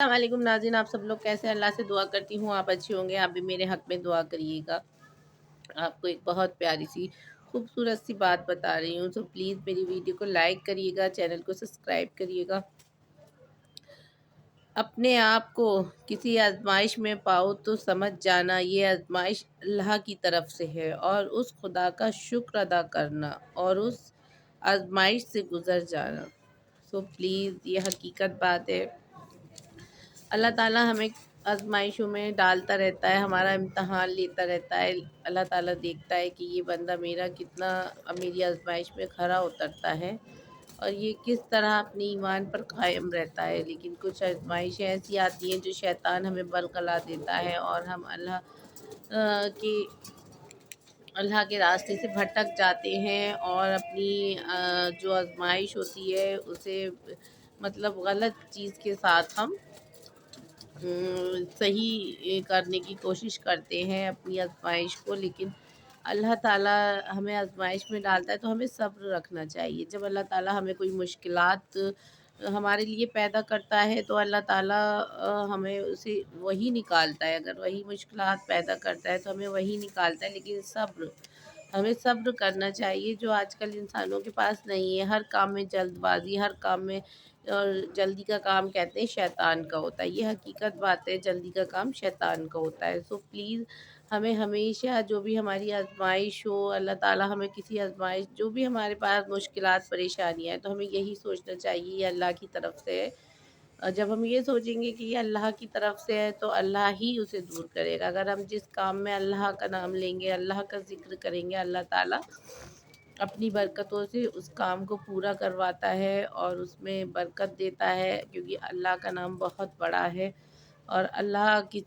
السلام علیکم ناظرین، آپ سب لوگ کیسے ہیں؟ اللہ سے دعا کرتی ہوں آپ اچھے ہوں گے۔ آپ بھی میرے حق میں دعا کریے گا۔ آپ کو ایک بہت پیاری سی خوبصورت سی بات بتا رہی ہوں، تو پلیز میری ویڈیو کو لائک کریے گا، چینل کو سبسکرائب کریے گا۔ اپنے آپ کو کسی آزمائش میں پاؤ تو سمجھ جانا یہ آزمائش اللہ کی طرف سے ہے، اور اس خدا کا شکر ادا کرنا اور اس آزمائش سے گزر جانا۔ سو پلیز یہ حقیقت بات ہے، اللہ تعالیٰ ہمیں آزمائشوں میں ڈالتا رہتا ہے، ہمارا امتحان لیتا رہتا ہے۔ اللہ تعالیٰ دیکھتا ہے کہ یہ بندہ میرا کتنا میری آزمائش میں کھرا اترتا ہے اور یہ کس طرح اپنے ایمان پر قائم رہتا ہے۔ لیکن کچھ آزمائشیں ایسی آتی ہیں جو شیطان ہمیں بلگلا دیتا ہے اور ہم کی اللہ کے راستے سے بھٹک جاتے ہیں، اور اپنی جو آزمائش ہوتی ہے اسے مطلب غلط چیز کے ساتھ ہم صحیح کرنے کی کوشش کرتے ہیں اپنی آزمائش کو۔ لیکن اللہ تعالیٰ ہمیں آزمائش میں ڈالتا ہے تو ہمیں صبر رکھنا چاہیے۔ جب اللہ تعالیٰ ہمیں کوئی مشکلات ہمارے لیے پیدا کرتا ہے تو اللہ تعالیٰ ہمیں اسے وہی نکالتا ہے۔ اگر وہی مشکلات پیدا کرتا ہے تو ہمیں وہی نکالتا ہے، لیکن ہمیں صبر کرنا چاہیے، جو آج کل انسانوں کے پاس نہیں ہے۔ ہر کام میں جلد بازی، ہر کام میں، اور جلدی کا کام کہتے ہیں شیطان کا ہوتا ہے۔ یہ حقیقت بات ہے، جلدی کا کام شیطان کا ہوتا ہے۔ سو پلیز ہمیں ہمیشہ جو بھی ہماری آزمائش ہو، اللہ تعالیٰ ہمیں کسی آزمائش، جو بھی ہمارے پاس مشکلات پریشانیاں ہیں، تو ہمیں یہی سوچنا چاہیے یہ اللہ کی طرف سے ہے۔ اور جب ہم یہ سوچیں گے کہ یہ اللہ کی طرف سے ہے تو اللہ ہی اسے دور کرے گا۔ اگر ہم جس کام میں اللہ کا نام لیں گے، اللہ کا ذکر کریں گے، اللہ تعالیٰ اپنی برکتوں سے اس کام کو پورا کرواتا ہے اور اس میں برکت دیتا ہے، کیونکہ اللہ کا نام بہت بڑا ہے۔ اور اللہ کی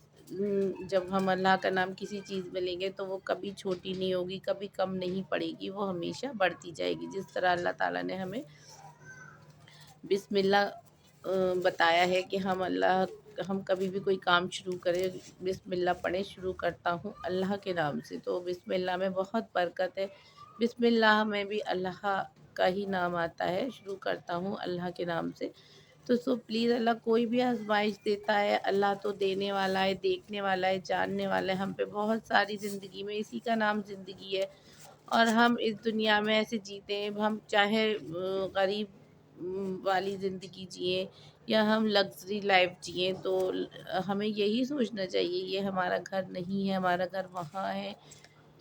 جب ہم اللہ کا نام کسی چیز میں لیں گے تو وہ کبھی چھوٹی نہیں ہوگی، کبھی کم نہیں پڑے گی، وہ ہمیشہ بڑھتی جائے گی۔ جس طرح اللہ تعالیٰ نے ہمیں بسم اللہ بتایا ہے کہ ہم کبھی بھی کوئی کام شروع کریں، بسم اللہ پڑھیں، شروع کرتا ہوں اللہ کے نام سے، تو بسم اللہ میں بہت برکت ہے۔ بسم اللہ میں بھی اللہ کا ہی نام آتا ہے، شروع کرتا ہوں اللہ کے نام سے۔ تو پلیز اللہ کوئی بھی آزمائش دیتا ہے، اللہ تو دینے والا ہے، دیکھنے والا ہے، جاننے والا ہے۔ ہم پہ بہت ساری زندگی میں اسی کا نام زندگی ہے، اور ہم اس دنیا میں ایسے جیتے ہیں، ہم چاہے غریب والی زندگی جئیں یا ہم لگژری لائف جئیں، تو ہمیں یہی سوچنا چاہیے یہ ہمارا گھر نہیں ہے، ہمارا گھر وہاں ہے۔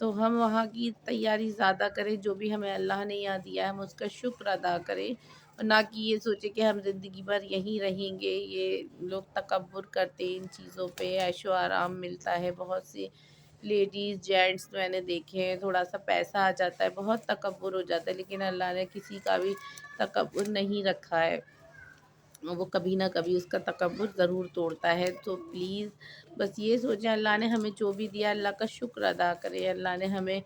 تو ہم وہاں کی تیاری زیادہ کریں، جو بھی ہمیں اللہ نے یہاں دیا ہے ہم اس کا شکر ادا کریں، اور نہ کہ یہ سوچیں کہ ہم زندگی بھر یہیں رہیں گے۔ یہ لوگ تکبر کرتے ہیں ان چیزوں پہ، عیش و آرام ملتا ہے، بہت سی لیڈیز جینٹس میں نے دیکھے ہیں، تھوڑا سا پیسہ آ جاتا ہے بہت تکبر ہو جاتا ہے، لیکن اللہ نے کسی کا بھی تکبر نہیں رکھا ہے، وہ کبھی نہ کبھی اس کا تکبر ضرور توڑتا ہے۔ تو پلیز بس یہ سوچیں اللہ نے ہمیں جو بھی دیا اللہ کا شکر ادا کرے۔ اللہ نے ہمیں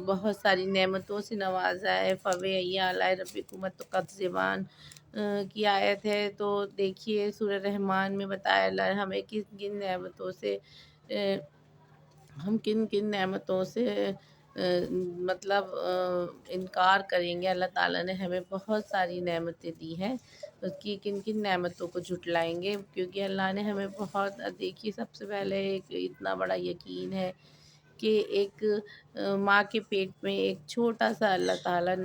بہت ساری نعمتوں سے نوازا ہے۔ فَبِأَيِّ آلَاءِ رَبِّكُمَا تُكَذِّبَانِ کی آیت ہے، تو دیکھیے سورہ رحمان میں بتایا اللہ نے ہمیں کن کن نعمتوں سے ہم کن کن نعمتوں سے مطلب انکار کریں گے۔ اللہ تعالیٰ نے ہمیں بہت ساری نعمتیں دی ہیں، اس کی کن کن نعمتوں کو جھٹلائیں گے، کیونکہ اللہ نے ہمیں بہت، دیکھیے سب سے پہلے ایک اتنا بڑا یقین ہے کہ ایک ماں کے پیٹ میں ایک چھوٹا سا اللہ تعالیٰ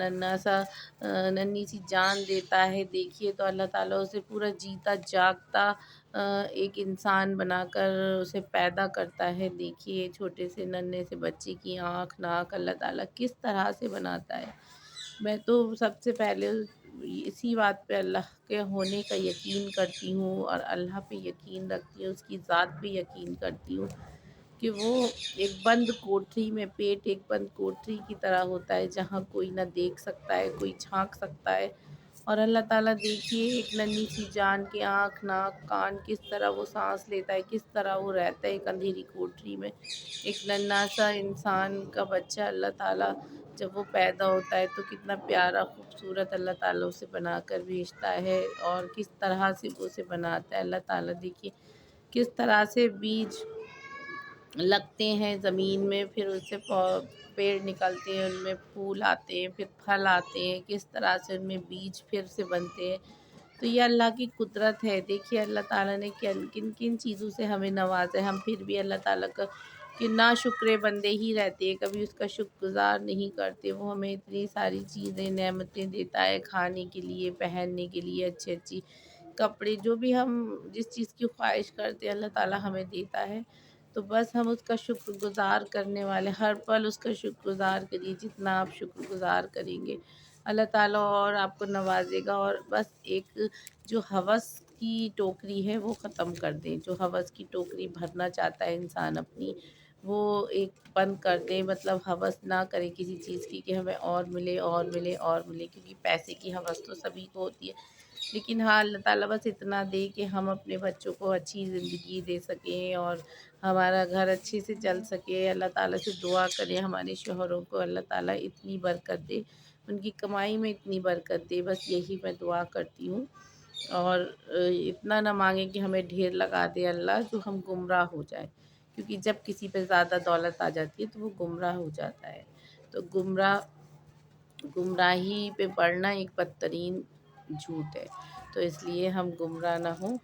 ننھی سی جان دیتا ہے، دیکھیے تو اللہ تعالیٰ اسے پورا جیتا جاگتا ایک انسان بنا کر اسے پیدا کرتا ہے۔ دیکھیے چھوٹے سے ننھے سے بچے کی آنکھ ناک اللہ تعالیٰ کس طرح سے بناتا ہے۔ میں تو سب سے پہلے اسی بات پہ اللہ کے ہونے کا یقین کرتی ہوں، اور اللہ پہ یقین رکھتی ہوں، اس کی ذات پہ یقین کرتی ہوں کہ وہ ایک بند کوٹری میں، پیٹ ایک بند کوٹری کی طرح ہوتا ہے جہاں کوئی نہ دیکھ سکتا ہے، کوئی جھانک سکتا ہے، اور اللہ تعالیٰ دیکھیے ایک ننھی سی جان کے آنکھ ناک کان کس طرح وہ سانس لیتا ہے، کس طرح وہ رہتا ہے ایک اندھیری کوٹری میں۔ ایک ننھا سا انسان کا بچہ اللہ تعالیٰ جب وہ پیدا ہوتا ہے تو کتنا پیارا خوبصورت اللہ تعالیٰ اسے بنا کر بھیجتا ہے، اور کس طرح سے وہ اسے بناتا ہے اللہ تعالیٰ۔ دیکھیے کس طرح سے بیج لگتے ہیں زمین میں، پھر اس سے پیڑ نکلتے ہیں، ان میں پھول آتے ہیں، پھر پھل آتے ہیں، کس طرح سے ان میں بیج پھر سے بنتے ہیں۔ تو یہ اللہ کی قدرت ہے۔ دیکھیے اللہ تعالیٰ نے کن کن چیزوں سے ہمیں نوازا ہے، ہم پھر بھی اللہ تعالیٰ کا کہ ناشکرے بندے ہی رہتے ہیں، کبھی اس کا شکر گزار نہیں کرتے۔ وہ ہمیں اتنی ساری چیزیں نعمتیں دیتا ہے، کھانے کے لیے، پہننے کے لیے، اچھی اچھی کپڑے، جو بھی ہم جس چیز کی خواہش کرتے ہیں اللہ تعالیٰ ہمیں دیتا ہے۔ تو بس ہم اس کا شکر گزار کرنے والے، ہر پل اس کا شکر گزار کریے، جتنا آپ شکر گزار کریں گے اللہ تعالیٰ اور آپ کو نوازے گا۔ اور بس ایک جو ہوس کی ٹوکری ہے وہ ختم کر دیں، جو ہوس کی ٹوکری بھرنا چاہتا ہے انسان اپنی، وہ ایک بند کر دیں، مطلب ہوس نہ کریں کسی چیز کی کہ ہمیں اور ملے اور ملے اور ملے، کیونکہ پیسے کی ہوس تو سبھی کو ہوتی ہے، لیکن ہاں اللہ تعالیٰ بس اتنا دے کہ ہم اپنے بچوں کو اچھی زندگی دے سکیں اور ہمارا گھر اچھے سے چل سکے۔ اللہ تعالیٰ سے دعا کریں ہمارے شوہروں کو اللہ تعالیٰ اتنی برکت دے، ان کی کمائی میں اتنی برکت دے، بس یہی میں دعا کرتی ہوں۔ اور اتنا نہ مانگیں کہ ہمیں ڈھیر لگا دے اللہ، جو ہم گمراہ ہو جائیں، کیونکہ جب کسی پہ زیادہ دولت آ جاتی ہے تو وہ گمراہ ہو جاتا ہے۔ تو گمراہی پہ پڑنا ایک بدترین جھوٹ ہے، تو اس لیے ہم گمراہ نہ ہوں۔